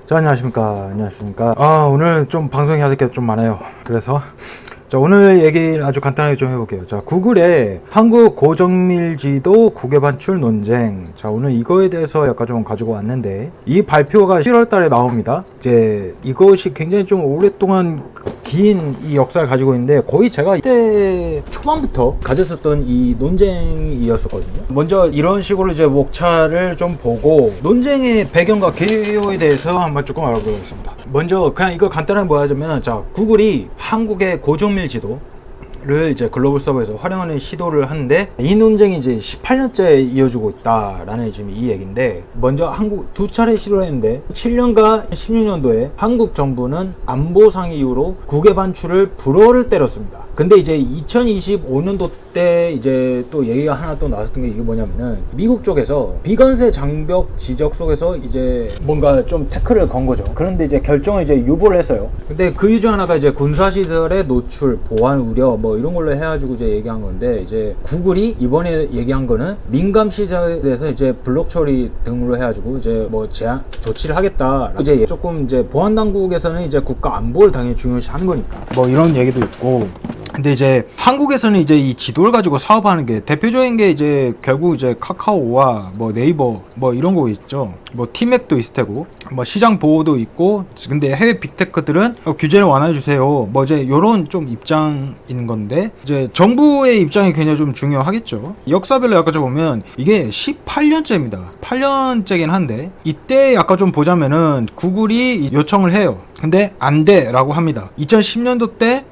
자, 안녕하십니까. 오늘 좀 방송해야 될 게 좀 많아요. 그래서 자, 오늘 얘기 아주 간단하게 좀 해볼게요. 자, 구글의 한국 고정밀 지도 국외 반출 논쟁. 자, 오늘 이거에 대해서 약간 좀 가지고 왔는데, 이 발표가 7월 달에 나옵니다. 이제 이것이 굉장히 좀 오랫동안 긴 이 역사를 가지고 있는데, 거의 제가 이때 초반부터 가졌었던 이 논쟁이었었거든요. 먼저 이런 식으로 이제 목차를 좀 보고 논쟁의 배경과 개요에 대해서 한번 조금 알아보겠습니다. 먼저 그냥 이거 간단하게 뭐하자면, 자, 구글이 한국의 고정밀 지도를 이제 글로벌 서버에서 활용하는 시도를 하는데, 이 논쟁이 이제 18년째 이어지고 있다라는 지금 이 얘기인데, 먼저 한국 두 차례 시도를 했는데 7년과 16년도에 한국 정부는 안보상 이유로 국외 반출을 불허를 때렸습니다. 근데 이제 2025년도 때 이제 또 얘기가 하나 또 나왔던 게, 이게 뭐냐면은 미국 쪽에서 비관세 장벽 지적 속에서 이제 뭔가 좀 태클을 건 거죠. 그런데 이제 결정을 이제 유보를 했어요. 근데 그 이유 중 하나가 이제 군사시설의 노출, 보안 우려 뭐 이런 걸로 해가지고 이제 얘기한 건데, 이제 구글이 이번에 얘기한 거는 민감 시설에 대해서 이제 블록 처리 등으로 해가지고 이제 뭐 제한 조치를 하겠다. 이제 조금 이제 보안 당국에서는 이제 국가 안보를 당연히 중요시 하는 거니까 뭐 이런 얘기도 있고. 근데 이제 한국에서는 이제 이 지도를 가지고 사업하는 게 대표적인 게 이제 결국 이제 카카오와 뭐 네이버 뭐 이런 거 있죠. 뭐 티맵도 있을 테고 뭐 시장 보호도 있고. 근데 해외 빅테크들은 규제를 완화해 주세요. 뭐 이제 요런 좀 입장인 건데, 이제 정부의 입장이 굉장히 좀 중요하겠죠. 역사별로 약간 좀 보면 이게 18년째입니다. 8년째긴 한데, 이때 약간 좀 보자면은 구글이 요청을 해요. 근데 안 돼라고 합니다. 2010년도 때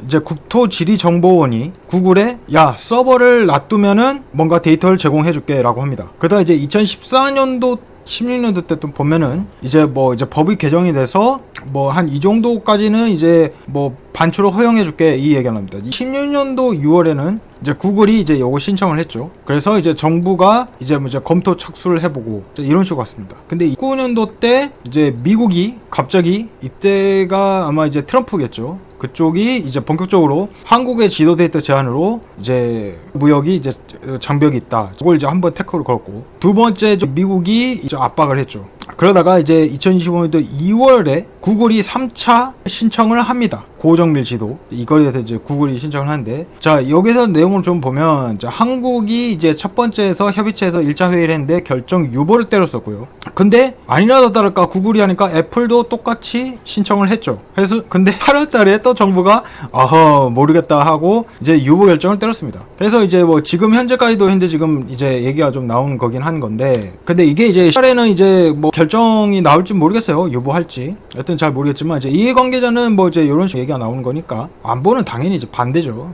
이제 국토지리정보원이 구글에 야, 서버를 놔두면은 뭔가 데이터를 제공해줄게 라고 합니다. 그러다 이제 2014년도 16년도 때 또 보면은 이제 뭐 이제 법이 개정이 돼서 뭐 한 이 정도까지는 이제 뭐 반출을 허용해줄게 이 얘기를 합니다. 16년도 6월에는 이제 구글이 이제 요거 신청을 했죠. 그래서 이제 정부가 이제 뭐 이제 검토 착수를 해보고 이런 식으로 갔습니다. 근데 19년도 때 이제 미국이 갑자기, 이때가 아마 이제 트럼프겠죠. 그쪽이 이제 본격적으로 한국의 지도 데이터 제한으로 이제 무역이 이제 장벽이 있다. 그걸 이제 한번 태클을 걸었고, 두 번째 미국이 이제 압박을 했죠. 그러다가 이제 2025년도 2월에 구글이 3차 신청을 합니다. 고정밀 지도. 이거에 대해서 이제 구글이 신청을 하는데, 자, 여기서 내용을 좀 보면, 자, 한국이 이제 첫 번째에서 협의체에서 1차 회의를 했는데 결정 유보를 때렸었고요. 근데 아니라도 다를까 구글이 하니까 애플도 똑같이 신청을 했죠. 그래서 근데 8월 달에 또 정부가 모르겠다 하고 이제 유보 결정을 때렸습니다. 그래서 이제 뭐 지금 현재까지도 현재 지금 이제 얘기가 좀 나온 거긴 한 건데, 근데 이게 이제 10월에는 이제 뭐 결정이 나올지 모르겠어요. 유보할지. 하여튼 잘 모르겠지만, 이제 이해관계자는 뭐 이제 이런 식으로 얘기가 나오는 거니까 안보는 당연히 이제 반대죠.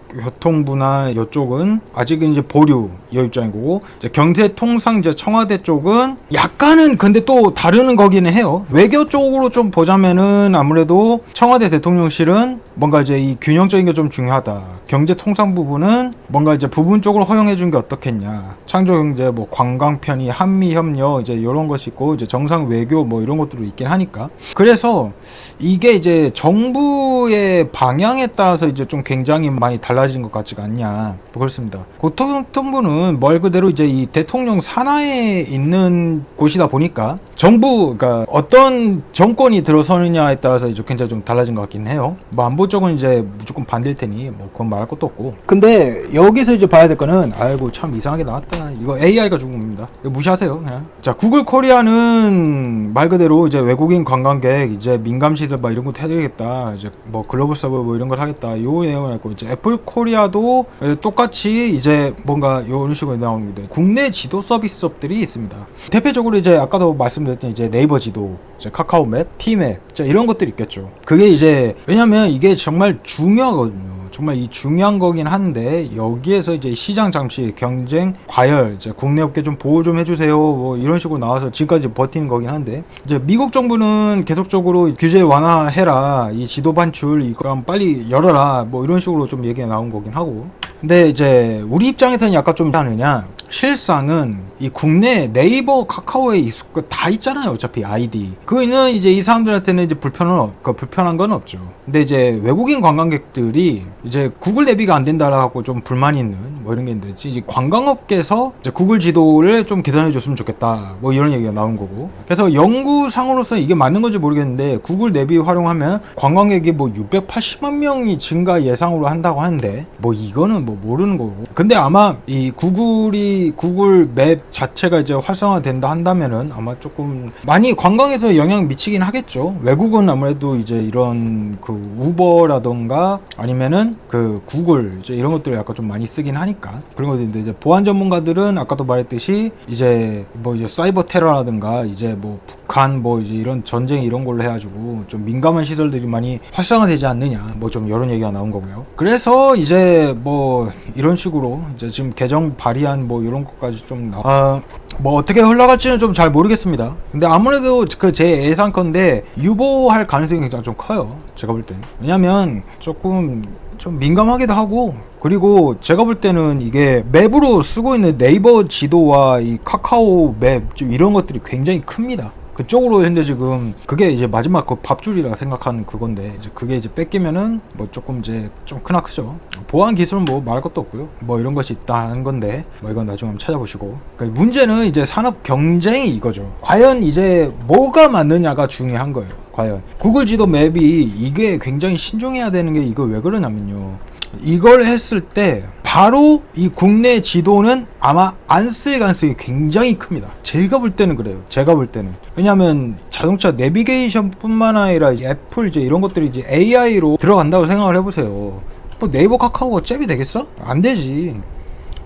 교통부나 이쪽은 아직은 이제 보류 이 입장인 거고, 이제 경제통상 이제 청와대 쪽은 약간은 근데 또 다르는 거기는 해요. 외교 쪽으로 좀 보자면은 아무래도 청와대 대통령실은 뭔가 이제 이 균형적인 게 좀 중요하다. 경제통상 부분은 뭔가 이제 부분적으로 허용해 준 게 어떻겠냐. 창조경제, 뭐 관광편의, 한미협력 이제 이런 것이 있고, 이제 정상 외교 뭐 이런 것들도 있긴 하니까. 그래서 이게 이제 정부의 방향에 따라서 이제 좀 굉장히 많이 달라진 것 같지가 않냐. 그렇습니다. 고통부는 말 그대로 이제 이 대통령 산하에 있는 곳이다 보니까 정부, 그러니까 어떤 정권이 들어서느냐에 따라서 이제 굉장히 좀 달라진 것 같긴 해요. 뭐 안보 쪽은 이제 무조건 반대일 테니 뭐 그건 말할 것도 없고. 근데 여기서 이제 봐야 될 거는, 아이고 참 이상하게 나왔다. 이거 AI가 준 겁니다. 이거 무시하세요 그냥. 자, 구글 코리아는 말 그대로 이제 외국인 관광객 이제 민감 시설 막 이런 것도 해드리겠다. 이제 뭐 글로벌 서버 뭐 이런 걸 하겠다. 요 내용을 했고, 이제 애플 코리아도 똑같이 이제 뭔가 이런 식으로 나오는데, 국내 지도 서비스업들이 있습니다. 대표적으로 이제 아까도 말씀드렸던 이제 네이버 지도, 이제 카카오맵, 티맵, 이런 것들이 있겠죠. 그게 이제 왜냐면 이게 정말 중요하거든요. 정말 이 중요한 거긴 한데, 여기에서 이제 시장 잠시 경쟁 과열, 이제 국내 업계 좀 보호 좀 해주세요 뭐 이런 식으로 나와서 지금까지 버티는 거긴 한데, 이제 미국 정부는 계속적으로 규제 완화해라, 이 지도 반출 이거 빨리 열어라 뭐 이런 식으로 좀 얘기가 나온 거긴 하고. 근데 이제 우리 입장에서는 약간 좀 하느냐, 실상은 이 국내 네이버 카카오에 다 있잖아요. 어차피 아이디. 그거는 이제 이 사람들한테는 이제 불편한 건 없죠. 근데 이제 외국인 관광객들이 이제 구글 내비가 안 된다라고 좀 불만이 있는 뭐 이런 게 있는데, 이제 관광업계에서 이제 구글 지도를 좀 개선해 줬으면 좋겠다, 뭐 이런 얘기가 나온 거고. 그래서 연구상으로서 이게 맞는 건지 모르겠는데, 구글 내비 활용하면 관광객이 뭐 680만 명이 증가 예상으로 한다고 하는데, 뭐 이거는 뭐 모르는 거고. 근데 아마 이 구글 맵 자체가 이제 활성화된다 한다면은 아마 조금 많이 관광에서 영향 미치긴 하겠죠. 외국은 아무래도 이제 이런 그 우버라던가 아니면은 그 구글 이제 이런 것들을 약간 좀 많이 쓰긴 하니까. 그런 것인데, 이제 보안 전문가들은 아까도 말했듯이 이제 뭐 이제 사이버 테러라든가 이제 뭐 북한 뭐 이제 이런 전쟁 이런 걸로 해가지고 좀 민감한 시설들이 많이 활성화되지 않느냐, 뭐 좀 이런 얘기가 나온 거고요. 그래서 이제 뭐 이런 식으로 이제 지금 개정 발의안 뭐 이런 것까지 좀 뭐 어떻게 흘러갈지는 좀 잘 모르겠습니다. 근데 아무래도 그 제 예상컨대 유보할 가능성이 굉장히 좀 커요, 제가 볼 때. 왜냐면 조금 좀 민감하기도 하고, 그리고 제가 볼 때는 이게 맵으로 쓰고 있는 네이버 지도와 이 카카오 맵 좀 이런 것들이 굉장히 큽니다. 그쪽으로 현재 지금 그게 이제 마지막 그 밥줄이라 생각하는 그건데, 이제 그게 이제 뺏기면은 뭐 조금 이제 좀 크나크죠. 보안 기술은 뭐 말할 것도 없고요. 뭐 이런 것이 있다는 건데, 뭐 이건 나중에 한번 찾아보시고. 그러니까 문제는 이제 산업 경쟁이 이거죠. 과연 이제 뭐가 맞느냐가 중요한 거예요. 과연 구글 지도 맵이 이게 굉장히 신중해야 되는 게, 이거 왜 그러냐면요, 이걸 했을 때 바로 이 국내 지도는 아마 안 쓸 가능성이 굉장히 큽니다. 제가 볼 때는 그래요. 제가 볼 때는. 왜냐하면 자동차 내비게이션 뿐만 아니라 이제 애플 이제 이런 것들이 이제 AI로 들어간다고 생각을 해보세요. 뭐 네이버 카카오가 잽이 되겠어? 안 되지.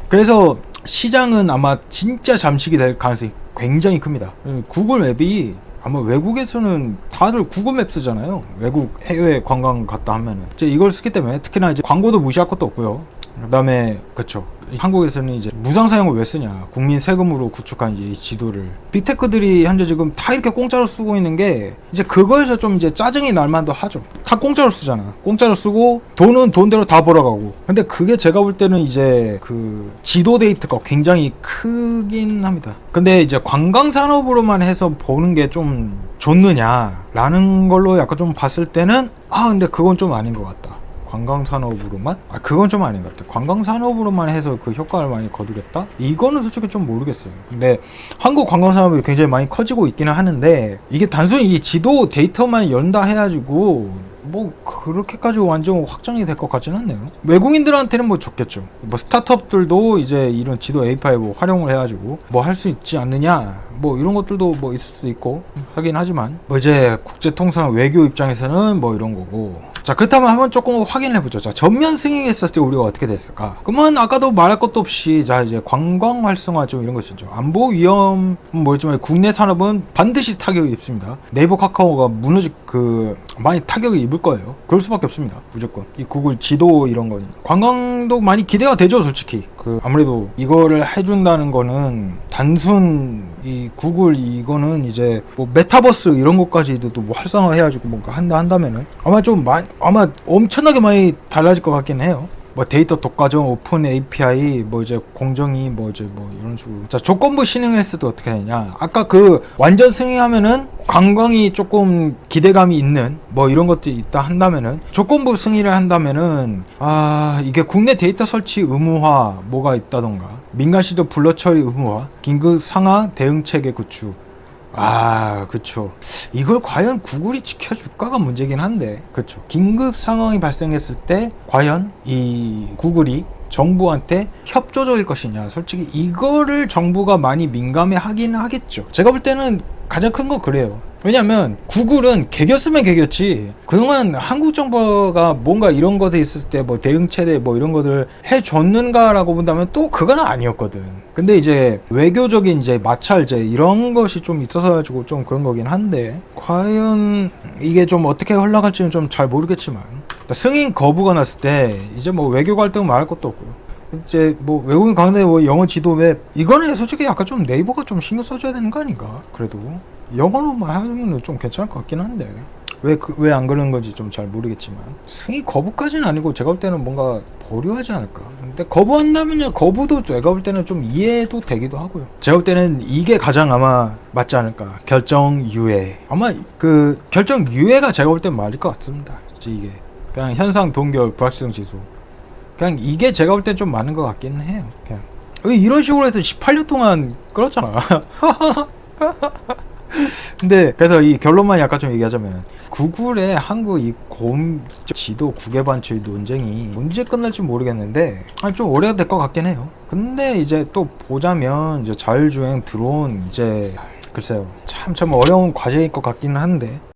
그래서 시장은 아마 진짜 잠식이 될 가능성이 굉장히 큽니다. 구글 맵이 아마 외국에서는 다들 구글 맵 쓰잖아요. 외국 해외 관광 갔다 하면은 이제 이걸 쓰기 때문에, 특히나 이제 광고도 무시할 것도 없고요. 그다음에 그쵸, 한국에서는 이제 무상 사용을 왜 쓰냐, 국민 세금으로 구축한 이제 이 지도를 빅테크들이 현재 지금 다 이렇게 공짜로 쓰고 있는 게, 이제 그거에서 좀 이제 짜증이 날 만도 하죠. 다 공짜로 쓰잖아. 공짜로 쓰고 돈은 돈대로 다 벌어가고. 근데 그게 제가 볼 때는 이제 그 지도 데이터가 굉장히 크긴 합니다. 근데 이제 관광 산업으로만 해서 보는 게 좀 좋느냐라는 걸로 약간 좀 봤을 때는, 근데 그건 좀 아닌 것 같다. 관광산업으로만? 그건 좀 아닌 것 같아요. 관광산업으로만 해서 그 효과를 많이 거두겠다? 이거는 솔직히 좀 모르겠어요. 근데 한국 관광산업이 굉장히 많이 커지고 있기는 하는데, 이게 단순히 이 지도 데이터만 연다 해가지고 뭐 그렇게까지 완전 확장이 될 것 같지는 않네요. 외국인들한테는 뭐 좋겠죠. 뭐 스타트업들도 이제 이런 지도 A5 활용을 해가지고 뭐 할 수 있지 않느냐, 뭐 이런 것들도 뭐 있을 수도 있고 하긴 하지만, 뭐 이제 국제통상 외교 입장에서는 뭐 이런 거고. 자, 그렇다면 한번 조금 확인을 해보죠. 자, 전면 승인했을 때 우리가 어떻게 됐을까? 그러면 아까도 말할 것도 없이, 자, 이제 관광 활성화 좀 이런 것이죠. 안보 위험 뭐였지만 국내 산업은 반드시 타격이 입습니다. 네이버 카카오가 무너질 많이 타격을 입을 거예요. 그럴 수밖에 없습니다. 무조건. 이 구글 지도 이런 거 관광도 많이 기대가 되죠, 솔직히. 아무래도 이거를 해준다는 거는 단순 이 구글 이거는 이제 뭐 메타버스 이런 것까지도 뭐 활성화해가지고 뭔가 한다면은 아마 엄청나게 많이 달라질 것 같긴 해요. 뭐 데이터 독과점, 오픈 API, 뭐 이제 공정이 뭐 이제 뭐 이런 식으로. 자, 조건부 신흥했을 때 어떻게 되냐? 아까 그 완전 승인하면은 관광이 조금 기대감이 있는 뭐 이런 것들이 있다 한다면은, 조건부 승인을 한다면은 이게 국내 데이터 설치 의무화 뭐가 있다던가, 민간 시도 불러 처리 의무화, 긴급 상황 대응 체계 구축. 그쵸. 이걸 과연 구글이 지켜줄까가 문제긴 한데, 그쵸. 긴급 상황이 발생했을 때 과연 이 구글이 정부한테 협조적일 것이냐. 솔직히 이거를 정부가 많이 민감해 하긴 하겠죠. 제가 볼 때는 가장 큰 건 그래요. 왜냐면 구글은 개겼으면 개겼지, 그동안 한국 정부가 뭔가 이런 거에 있을 때 뭐 대응체대 뭐 이런 거를 해줬는가라고 본다면 또 그건 아니었거든. 근데 이제 외교적인 이제 마찰제 이런 것이 좀 있어서 가지고 좀 그런 거긴 한데, 과연 이게 좀 어떻게 흘러갈지는 좀 잘 모르겠지만, 승인 거부가 났을 때 이제 뭐 외교 갈등 말할 것도 없고요. 이제 뭐 외국인 가운데 뭐 영어 지도 웹 이거는 솔직히 약간 좀 네이버가 좀 신경 써줘야 되는 거 아닌가. 그래도 영어로만 하면 좀 괜찮을 것 같긴 한데, 왜 안 그러는 건지 좀 잘 모르겠지만 승인 거부까지는 아니고 제가 볼 때는 뭔가 보류하지 않을까. 근데 거부한다면요, 거부도 제가 볼 때는 좀 이해도 되기도 하고요. 제가 볼 때는 이게 가장 아마 맞지 않을까. 결정 유예. 아마 그 결정 유예가 제가 볼 땐 맞을 것 같습니다. 이게 그냥 현상 동결 불확실성 지수. 그냥 이게 제가 볼 땐 좀 많은 것 같기는 해요. 그냥 왜 이런 식으로 해서 18년 동안 끌었잖아. 근데 그래서 이 결론만 약간 좀 얘기하자면 구글의 한국 이 지도 국외 반출 논쟁이 언제 끝날지 모르겠는데 좀 오래가 될 것 같긴 해요. 근데 이제 또 보자면 이제 자율주행 드론 이제 글쎄요, 참 어려운 과제일 것 같기는 한데